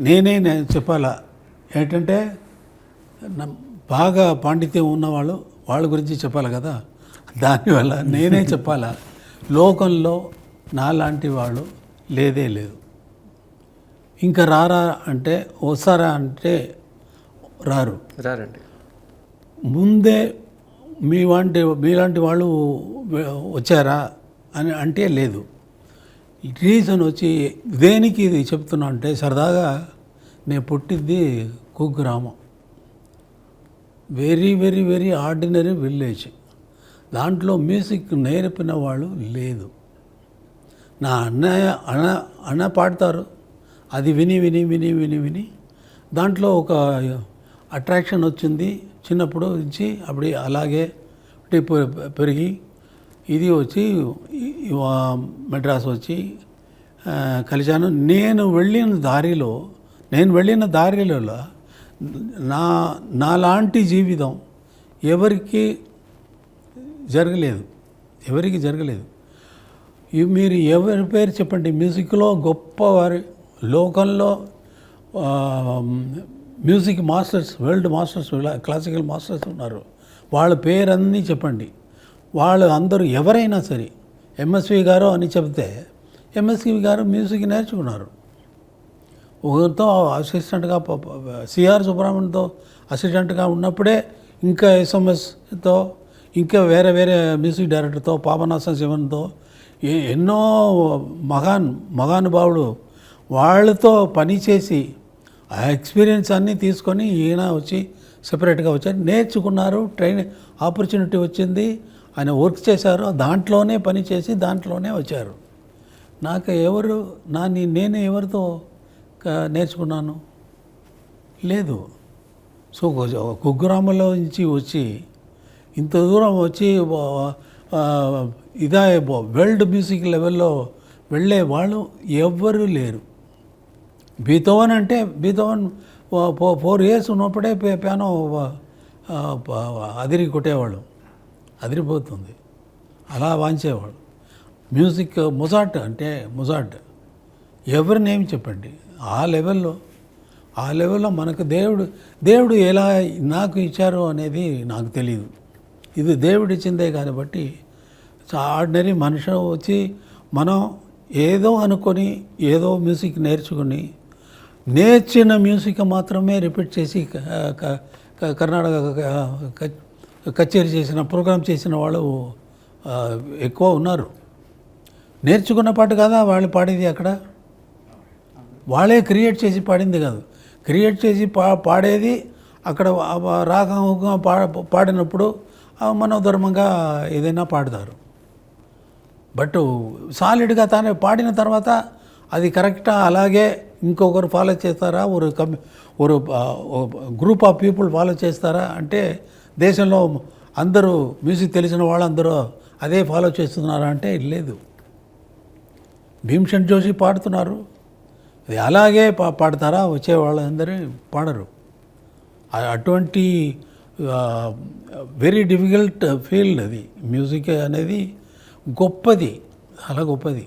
నేనే చెప్పాలా ఏంటంటే బాగా పాండిత్యం ఉన్నవాళ్ళు వాళ్ళ గురించి చెప్పాలి కదా, దానివల్ల నేనే చెప్పాలా. లోకంలో నాలాంటి వాళ్ళు లేదే లేదు. ఇంకా రారా అంటే వస్తారా అంటే రారండి. ముందే మీలాంటి వాళ్ళు వచ్చారా అని అంటే లేదు. రీజన్ వచ్చి దేనికి ఇది చెప్తున్నా అంటే, సరదాగా నేను పుట్టింది కుగ్రామం, very very very ordinary village. దాంట్లో మ్యూజిక్ నేర్పిన వాళ్ళు లేదు. నా అన్న పాడతారు, అది విని విని విని విని విని దాంట్లో ఒక అట్రాక్షన్ వచ్చింది. చిన్నప్పుడు నుంచి అప్పుడు అలాగే పెరిగి ఇది వచ్చి మెడ్రాస్ వచ్చి కలిశాను. నేను వెళ్ళిన దారిలో నాలాంటి జీవితం ఎవరికి జరగలేదు. మీరు ఎవరి పేరు చెప్పండి, మ్యూజిక్లో గొప్పవారి లోకంలో music masters, world masters, classical masters ఉన్నారు. వాళ్ళ పేరన్నీ చెప్పండి. వాళ్ళు అందరూ ఎవరైనా సరే, ఎంఎస్వి గారు అని చెప్తే ఎంఎస్వి గారు మ్యూజిక్ నేర్చుకున్నారు. ఒకరితో అసిస్టెంట్గా సిఆర్ సుబ్రహ్మణ్యంతో అసిస్టెంట్గా ఉన్నప్పుడే, ఇంకా ఎస్ఎంఎస్తో, ఇంకా వేరే వేరే మ్యూజిక్ డైరెక్టర్తో, పాపనాశం శివన్తో, ఎన్నో మహానుభావులు వాళ్ళతో పనిచేసి ఆ ఎక్స్పీరియన్స్ అన్నీ తీసుకొని ఈయన వచ్చి సెపరేట్గా వచ్చారు, నేర్చుకున్నారు, ఆపర్చునిటీ వచ్చింది, ఆయన వర్క్ చేశారు, దాంట్లోనే పని చేసి దాంట్లోనే వచ్చారు. నాకు నేను ఎవరితో నేర్చుకున్నాను లేదు. సో కుగ్రామంలో నుంచి వచ్చి ఇంత దూరం వచ్చి వరల్డ్ మ్యూజిక్ లెవెల్లో వెళ్ళే వాళ్ళు ఎవ్వరూ లేరు. బీథోవన్ 4 years ఉన్నప్పుడే పియానో కొట్టేవాళ్ళు, అదిరిపోతుంది, అలా వాంచేవాళ్ళు. మ్యూజిక్ మొజార్ట్ ఎవరినేమి చెప్పండి, ఆ లెవెల్లో మనకు దేవుడు ఎలా నాకు ఇచ్చారో అనేది నాకు తెలియదు. ఇది దేవుడు ఇచ్చిందే కాబట్టి ఆర్డినరీ మనిషి వచ్చి మనం ఏదో అనుకొని ఏదో మ్యూజిక్ నేర్చిన మ్యూజిక్ మాత్రమే రిపీట్ చేసి కర్ణాటక కచేరీ చేసిన, ప్రోగ్రామ్ చేసిన వాళ్ళు ఎక్కువ ఉన్నారు. నేర్చుకున్న పాట కదా వాళ్ళు పాడేది, అక్కడ వాళ్ళే క్రియేట్ చేసి పాడింది కాదు, క్రియేట్ చేసి పాడేది అక్కడ రాగంగా పాడినప్పుడు మనోధర్మంగా ఏదైనా పాడతారు. బట్ సాలిడ్గా తానే పాడిన తర్వాత అది కరెక్టా, అలాగే ఇంకొకరు ఫాలో చేస్తారా, ఒక గ్రూప్ ఆఫ్ పీపుల్ ఫాలో చేస్తారా అంటే, దేశంలో అందరూ మ్యూజిక్ తెలిసిన వాళ్ళందరూ అదే ఫాలో చేస్తున్నారా అంటే లేదు. భీమ్సేన్ జోషి పాడుతున్నారు, అది అలాగే పాడతారా, వచ్చే వాళ్ళందరూ పాడరు. అటువంటి వెరీ డిఫికల్ట్ ఫీల్డ్ అది. మ్యూజిక్ అనేది గొప్పది, చాలా గొప్పది.